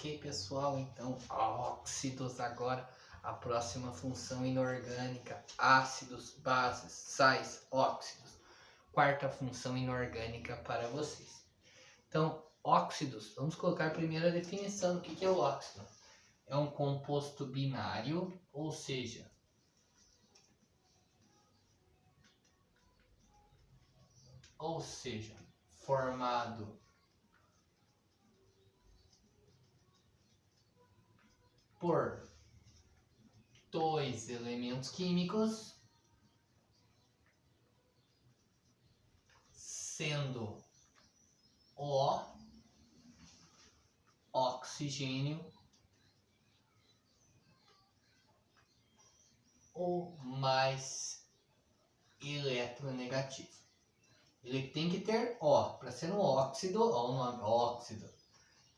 Ok, pessoal? Então, óxidos agora, a próxima função inorgânica, ácidos, bases, sais, óxidos. Quarta função inorgânica para vocês. Então, óxidos, vamos colocar a primeira definição do que é o óxido. É um composto binário, ou seja, formado por dois elementos químicos, sendo o oxigênio o mais eletronegativo. Ele tem que ter O, para ser um óxido, ó o nome, óxido.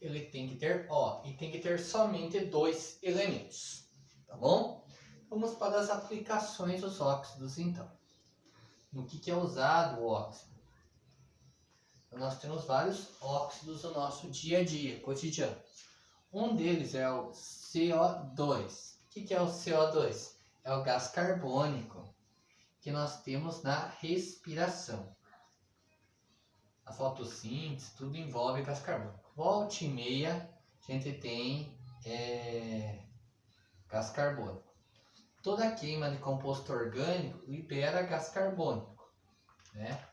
Ele tem que ter O e tem que ter somente dois elementos, tá bom? Vamos para as aplicações dos óxidos então. No que é usado o óxido? Então, nós temos vários óxidos no nosso dia a dia, cotidiano. Um deles é o CO2. O que é o CO2? É o gás carbônico que nós temos na respiração. A fotossíntese, tudo envolve gás carbônico. Volta e meia, a gente tem gás carbônico. Toda queima de composto orgânico libera gás carbônico, né?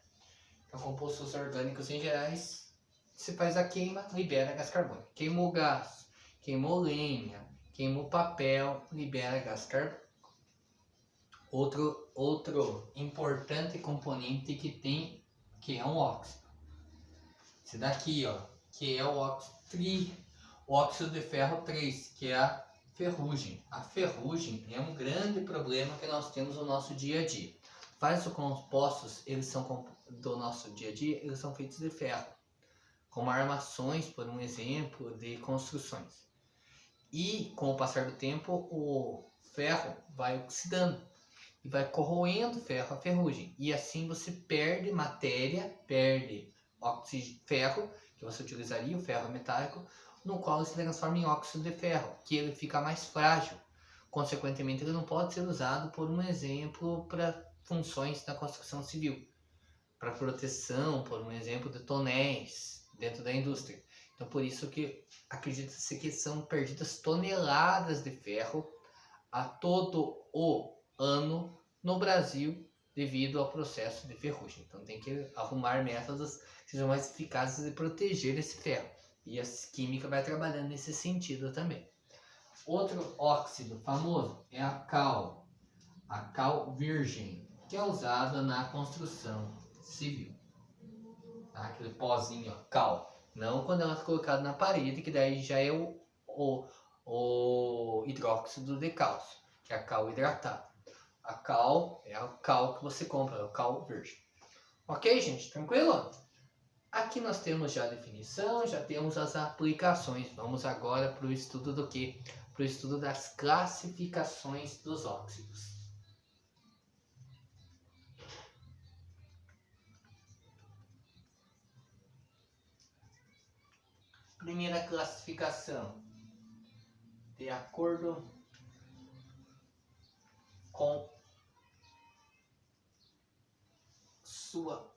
Então, compostos orgânicos em gerais, se faz a queima, libera gás carbônico. Queimou gás, queimou lenha, queimou papel, libera gás carbônico. Outro importante componente que tem, que é um óxido. Esse daqui, ó, que é o óxido de ferro 3, que é a ferrugem. A ferrugem é um grande problema que nós temos no nosso dia a dia. Vários compostos, do nosso dia a dia, eles são feitos de ferro, como armações, por um exemplo, de construções. E com o passar do tempo, o ferro vai oxidando e vai corroendo o ferro, a ferrugem. E assim você perde matéria, perde ferro, que você utilizaria, o ferro metálico, no qual se transforma em óxido de ferro, que ele fica mais frágil. Consequentemente, ele não pode ser usado, por um exemplo, para funções da construção civil, para proteção, por um exemplo, de tonéis dentro da indústria. Então, por isso que acredita-se que são perdidas toneladas de ferro a todo o ano no Brasil devido ao processo de ferrugem. Então, tem que arrumar métodos que sejam mais eficazes de proteger esse ferro. E a química vai trabalhando nesse sentido também. Outro óxido famoso é a cal virgem, que é usada na construção civil. Tá? Aquele pozinho, ó, cal. Não quando ela é colocada na parede, que daí já é o hidróxido de cálcio, que é a cal hidratada. A cal é a cal que você compra, é o cal virgem. Ok, gente? Tranquilo? Aqui nós temos já a definição, já temos as aplicações. Vamos agora para o estudo do quê? Para o estudo das classificações dos óxidos. Primeira classificação, de acordo com sua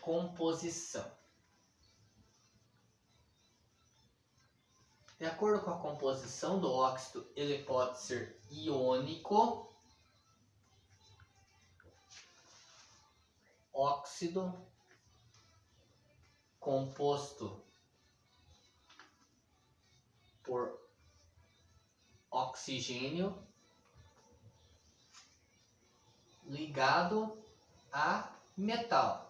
composição. De acordo com a composição do óxido, ele pode ser iônico, óxido, composto por oxigênio, ligado a metal.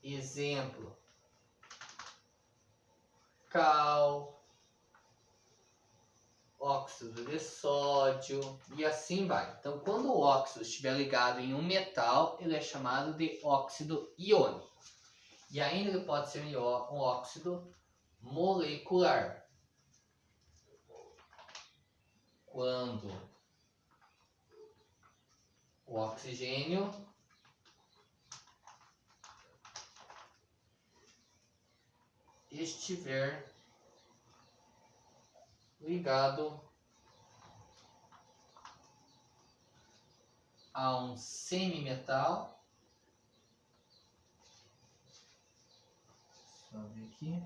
Exemplo: cal, óxido de sódio e assim vai. Então, quando o óxido estiver ligado em um metal, ele é chamado de óxido iônico. E ainda ele pode ser um óxido molecular. Quando o oxigênio estiver ligado a um semimetal, só ver aqui,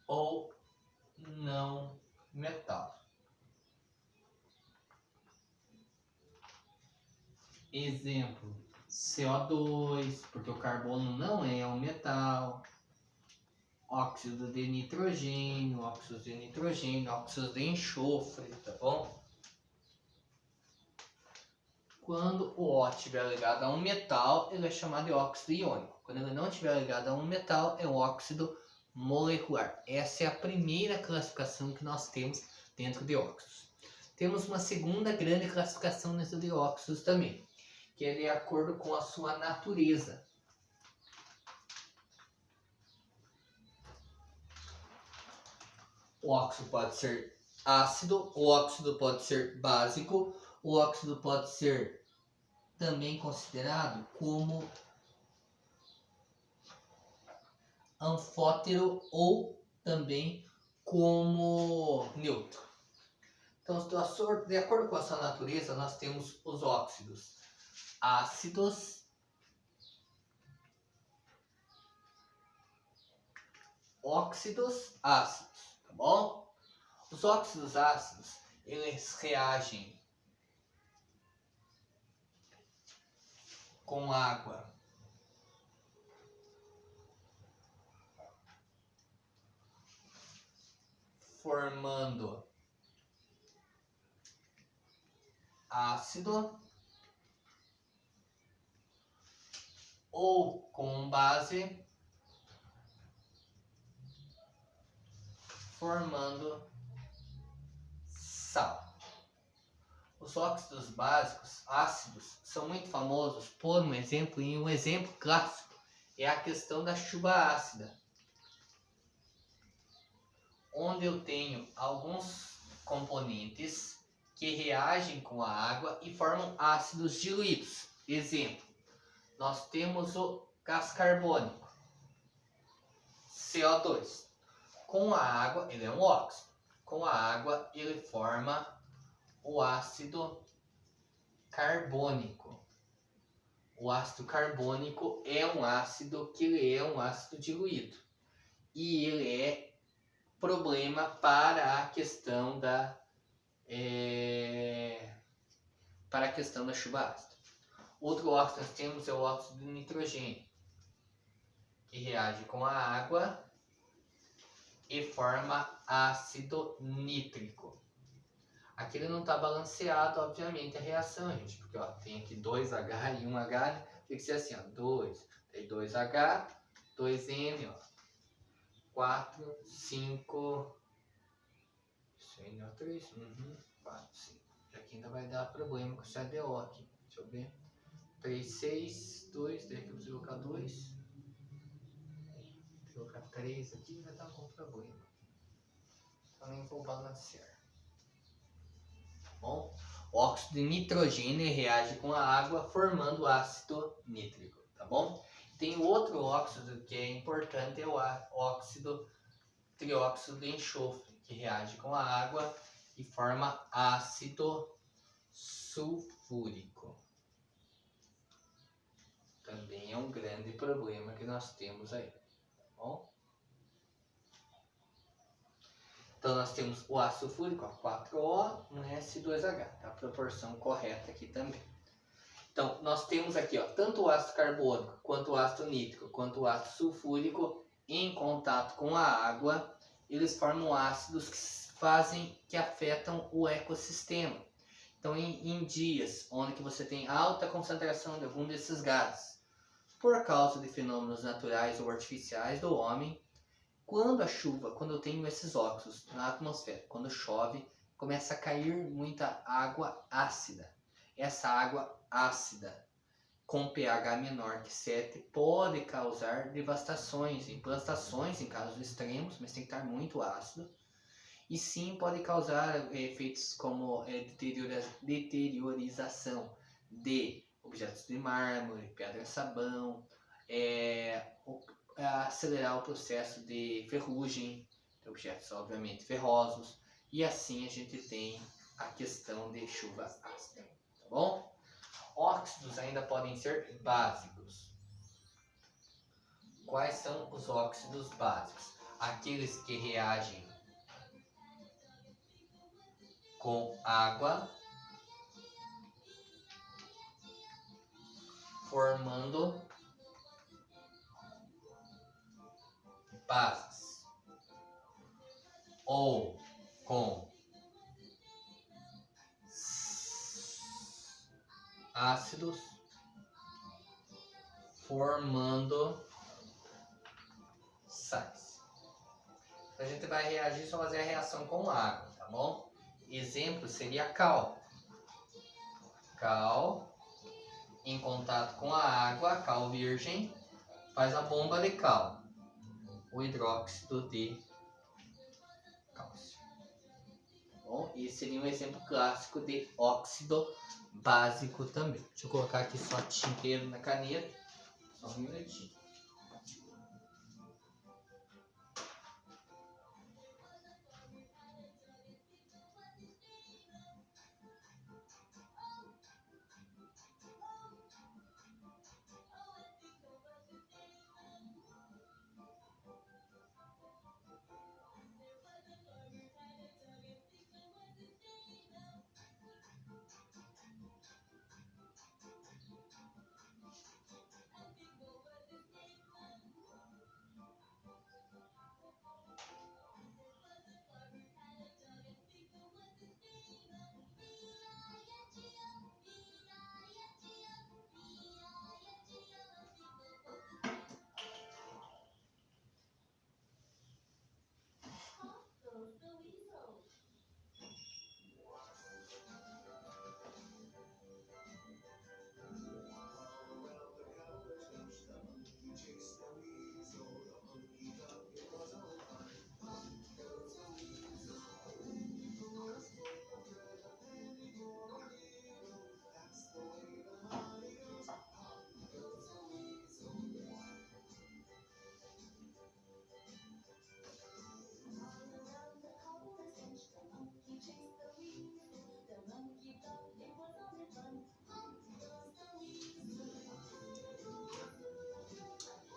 ou não metal. Exemplo, CO2, porque o carbono não é um metal. Óxido de nitrogênio, óxido de enxofre, tá bom? Quando o O estiver ligado a um metal, ele é chamado de óxido iônico. Quando ele não estiver ligado a um metal, é um óxido molecular. Essa é a primeira classificação que nós temos dentro de óxidos. Temos uma segunda grande classificação dentro de óxidos também, que é de acordo com a sua natureza. O óxido pode ser ácido, o óxido pode ser básico, o óxido pode ser também considerado como anfótero ou também como neutro. Então, de acordo com a sua natureza, nós temos os óxidos ácidos, tá bom? Os óxidos ácidos, eles reagem com água formando ácido ou com base formando sal. Os óxidos básicos, ácidos, são muito famosos por um exemplo, e um exemplo clássico é a questão da chuva ácida, onde eu tenho alguns componentes que reagem com a água e formam ácidos diluídos. Exemplo, nós temos o gás carbônico, CO2. Com a água, ele é um óxido. Com a água, ele forma o ácido carbônico. O ácido carbônico é um ácido que ele é um ácido diluído. E ele é problema para a questão da chuva ácida. Outro óxido que nós temos é o óxido de nitrogênio, que reage com a água e forma ácido nítrico. Aqui ele não está balanceado, obviamente, a reação, gente, porque ó, tem aqui 2H e 1H, tem que ser assim, ó, 2, tem 2H, 2N, ó, 4, 5, isso aí, 3, 4, 5. Aqui ainda vai dar problema com esse ADO aqui, deixa eu ver. 3, 6, 2, daí aqui eu preciso colocar 2. Vou colocar 3 aqui e vai dar algum problema. Então nem vou balancear. Bom, o óxido de nitrogênio reage com a água formando ácido nítrico, tá bom? Tem outro óxido que é importante, é o trióxido de enxofre, que reage com a água e forma ácido sulfúrico. Também é um grande problema que nós temos aí, tá bom? Então nós temos o ácido sulfúrico, 4O, 1S2H, tá? A proporção correta aqui também. Então nós temos aqui, ó, tanto o ácido carbônico, quanto o ácido nítrico, quanto o ácido sulfúrico em contato com a água, eles formam ácidos que afetam o ecossistema. Então em dias onde você tem alta concentração de algum desses gases, por causa de fenômenos naturais ou artificiais do homem, quando eu tenho esses óxidos na atmosfera, quando chove, começa a cair muita água ácida. Essa água ácida com pH menor que 7 pode causar devastações, implantações em casos extremos, mas tem que estar muito ácido. E sim pode causar efeitos como deteriorização de objetos de mármore, pedra-sabão, acelerar o processo de ferrugem de objetos obviamente ferrosos, e assim a gente tem a questão de chuva ácida, tá bom? Óxidos ainda podem ser básicos. Quais são os óxidos básicos? Aqueles que reagem com água, formando bases, ou com ácidos, formando sais. A gente vai reagir só fazer a reação com água, tá bom? Exemplo seria cal. Cal em contato com a água, cal virgem, faz a bomba de cal, o hidróxido de cálcio. Bom, esse seria um exemplo clássico de óxido básico também. Deixa eu colocar aqui só tinteiro na caneta, só um minutinho.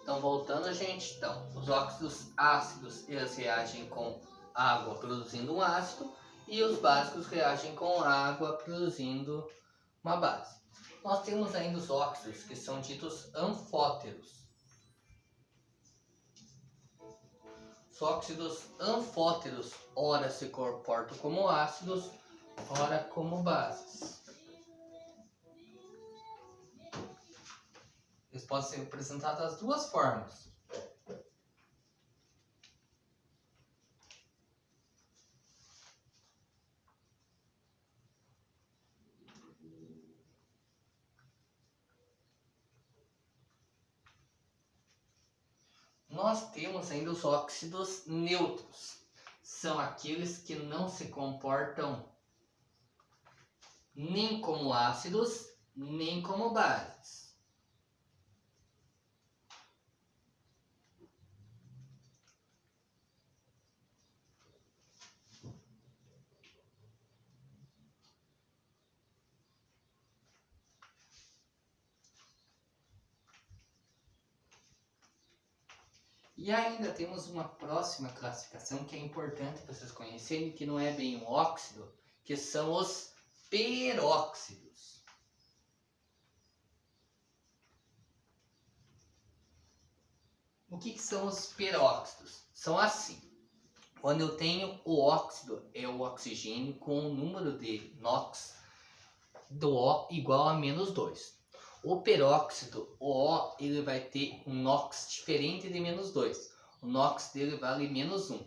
Então, voltando, gente, os óxidos ácidos, eles reagem com água produzindo um ácido, e os básicos reagem com água produzindo uma base. Nós temos ainda os óxidos que são ditos anfóteros. Os óxidos anfóteros, ora se comportam como ácidos, ora como bases. Eles podem ser representados das duas formas. Nós temos ainda os óxidos neutros. São aqueles que não se comportam nem como ácidos, nem como bases. E ainda temos uma próxima classificação que é importante vocês conhecerem, que não é bem um óxido, que são os peróxidos. O que são os peróxidos? São assim. Quando eu tenho o óxido, é o oxigênio com o número de NOx do O igual a -2. O peróxido, o O, ele vai ter um NOx diferente de -2. O NOx dele vale -1.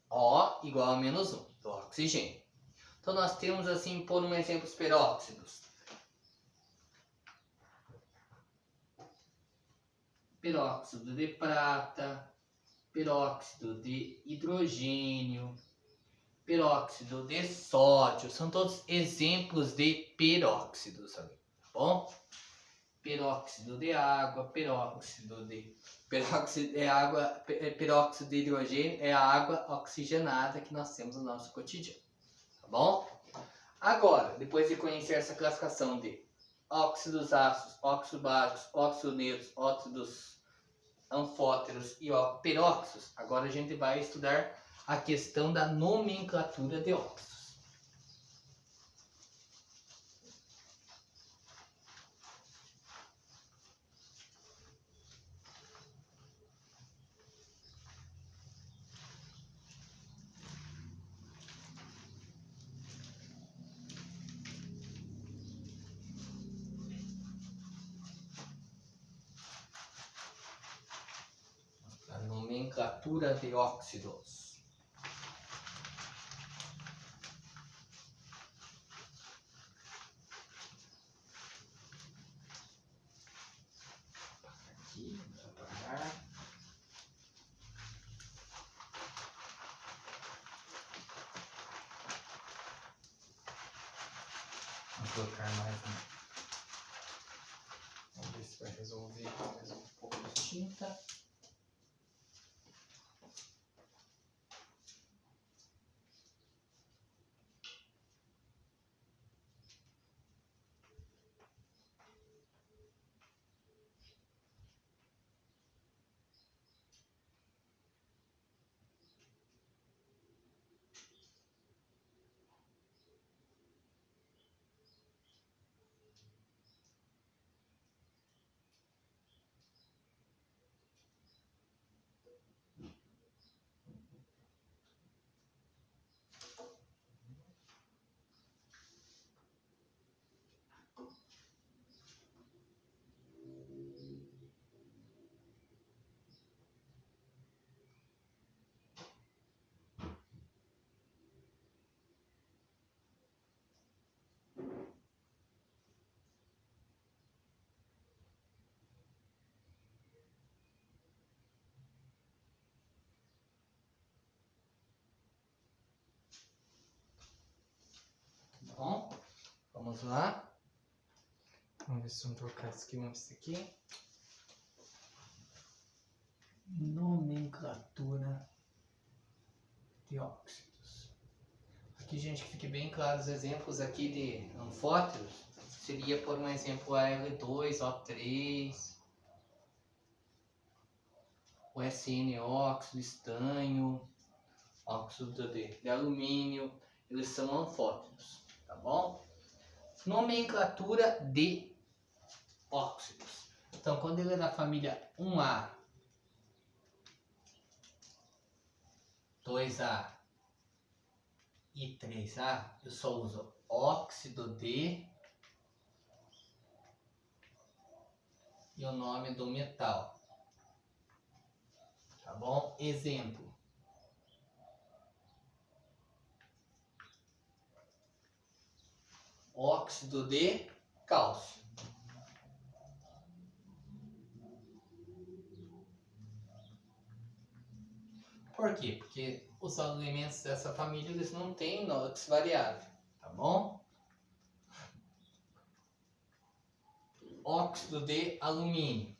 O O igual a menos 1 do oxigênio. Então nós temos assim, por um exemplo, os peróxidos. Peróxido de prata, peróxido de hidrogênio, peróxido de sódio, são todos exemplos de peróxidos, tá bom? Peróxido de água, peróxido de hidrogênio é a água oxigenada que nós temos no nosso cotidiano, tá bom? Agora, depois de conhecer essa classificação de óxidos ácidos, óxidos básicos, óxidos neutros, óxidos anfóteros e peróxidos, agora a gente vai estudar a questão da nomenclatura de óxidos. A nomenclatura de óxidos. Aqui, vamos apagar. Vou colocar mais um. Vamos ver se vai resolver mais um pouco de tinta. Bom, vamos lá. Vamos ver se vamos trocar esse aqui, vamos esse aqui. Nomenclatura de óxidos. Aqui, gente, que fique bem claro os exemplos aqui de anfóteros. Seria, por um exemplo, Al2O3, o SN óxido, estanho, óxido de alumínio, eles são anfóteros, tá bom? Nomenclatura de óxidos. Então, quando ele é da família 1A, 2A e 3A, eu só uso óxido de e o nome do metal, tá bom? Exemplo: óxido de cálcio. Por quê? Porque os elementos dessa família eles não têm NOx variável, tá bom? Óxido de alumínio.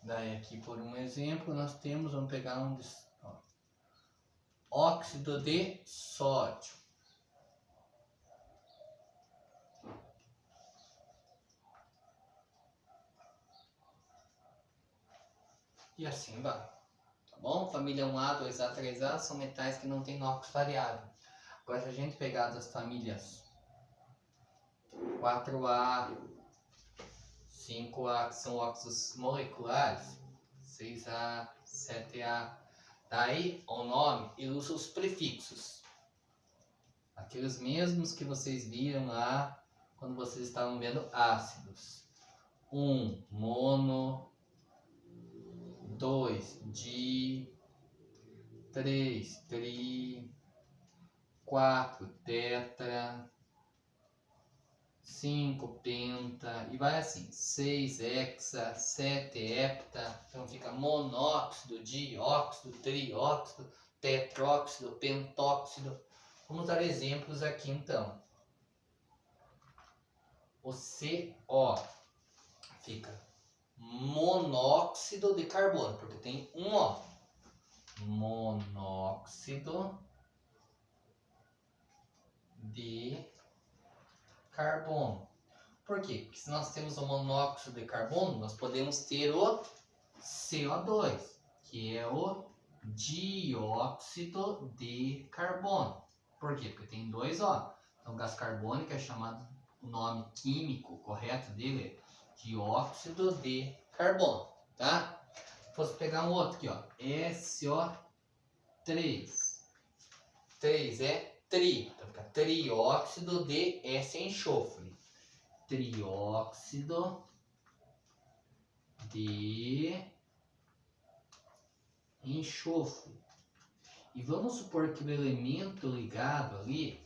Daí aqui, por um exemplo, nós temos, vamos pegar óxido de sódio. E assim vai, tá bom? Família 1A, 2A, 3A são metais que não têm NOx variável. Agora, se a gente pegar das famílias 4A, 5A, que são óxidos moleculares, 6A, 7A, daí o nome ele usa os prefixos. Aqueles mesmos que vocês viram lá quando vocês estavam vendo ácidos. 1 mono, 2 di, 3 tri, 4 tetra, 5 penta, e vai assim, 6 hexa, 7 hepta, então fica monóxido, dióxido, trióxido, tetróxido, pentóxido. Vamos dar exemplos aqui então. O CO fica monóxido de carbono, porque tem um O. Monóxido de carbono. Por quê? Porque se nós temos o monóxido de carbono, nós podemos ter o CO2, que é o dióxido de carbono. Por quê? Porque tem dois O. Então, o gás carbônico é chamado, o nome químico correto dele é dióxido de carbono, tá? Se fosse pegar um outro aqui, ó, SO3. 3 é tri, então fica trióxido de S é enxofre. Trióxido de enxofre. E vamos supor que o elemento ligado ali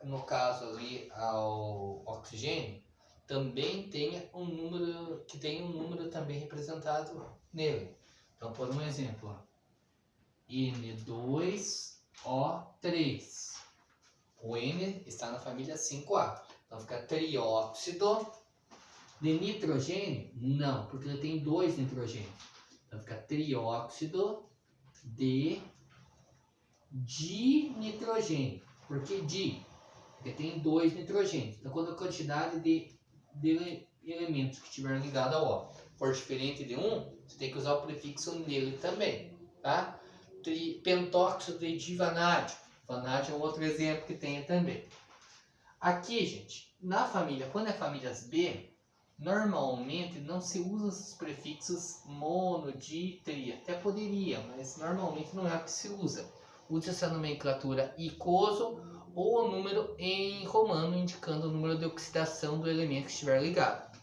no caso ali ao oxigênio, também tenha um número, que tem um número também representado nele. Então, por um exemplo, ó, N2O3. O N está na família 5A. Então fica trióxido de nitrogênio? Não, porque ele tem 2 nitrogênios. Então fica trióxido de dinitrogênio. Por que di? Porque tem 2 nitrogênios. Então quando a quantidade de elementos que estiver ligado ao O for diferente de 1, você tem que usar o prefixo nele também, tá? Pentóxido de divanádio. Vanádio é um outro exemplo que tem também. Aqui, gente, na família, quando é famílias B, normalmente não se usa os prefixos mono, di, tri. Até poderia, mas normalmente não é o que se usa. Usa-se a nomenclatura icoso ou o número em romano, indicando o número de oxidação do elemento que estiver ligado.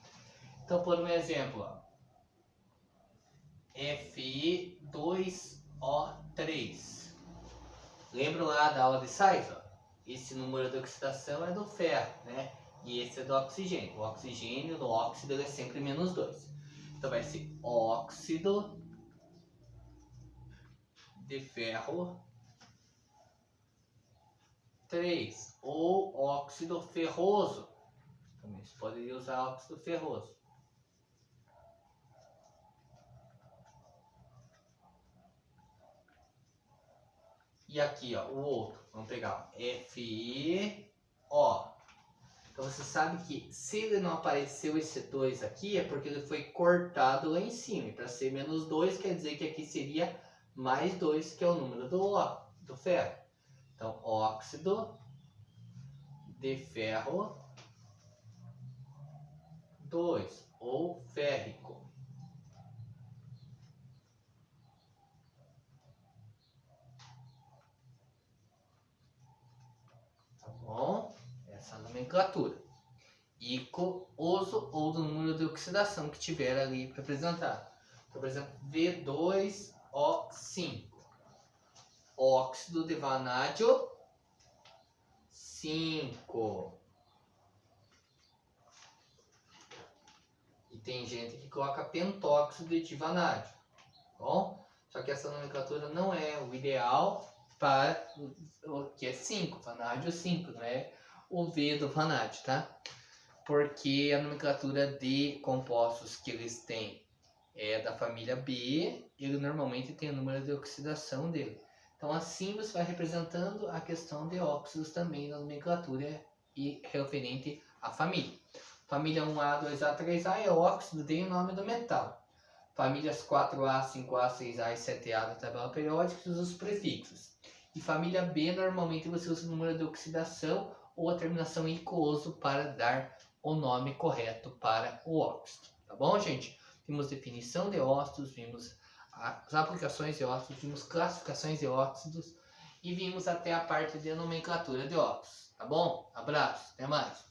Então, por um exemplo, ó, Fe2O3. Lembram lá da aula de sais? Ó? Esse número de oxidação é do ferro, né? E esse é do oxigênio. O oxigênio no óxido ele é sempre menos 2. Então vai ser óxido de ferro 3. Ou óxido ferroso. Também se poderia usar óxido ferroso. E aqui, ó, o outro, vamos pegar, ó, FeO. Então você sabe que se ele não apareceu esse 2 aqui, é porque ele foi cortado lá em cima. E para ser menos 2, quer dizer que aqui seria mais 2, que é o número do ferro. Então, óxido de ferro 2, ou férrico. Bom, essa nomenclatura. Icoso ou do número de oxidação que tiver ali representado. Então, por exemplo, V2O5. Óxido de vanádio 5. E tem gente que coloca pentóxido de vanádio. Bom, só que essa nomenclatura não é o ideal para o que é 5, vanádio 5, não é o V do vanádio, tá? Porque a nomenclatura de compostos que eles têm é da família B, ele normalmente tem o número de oxidação dele. Então assim você vai representando a questão de óxidos também na nomenclatura e referente à família. Família 1A, 2A, 3A é óxido, tem o nome do metal. Famílias 4A, 5A, 6A e 7A da tabela periódica usa os prefixos. E família B, normalmente você usa o número de oxidação ou a terminação icoso para dar o nome correto para o óxido. Tá bom, gente? Vimos definição de óxidos, vimos as aplicações de óxidos, vimos classificações de óxidos e vimos até a parte de nomenclatura de óxidos. Tá bom? Abraço, até mais.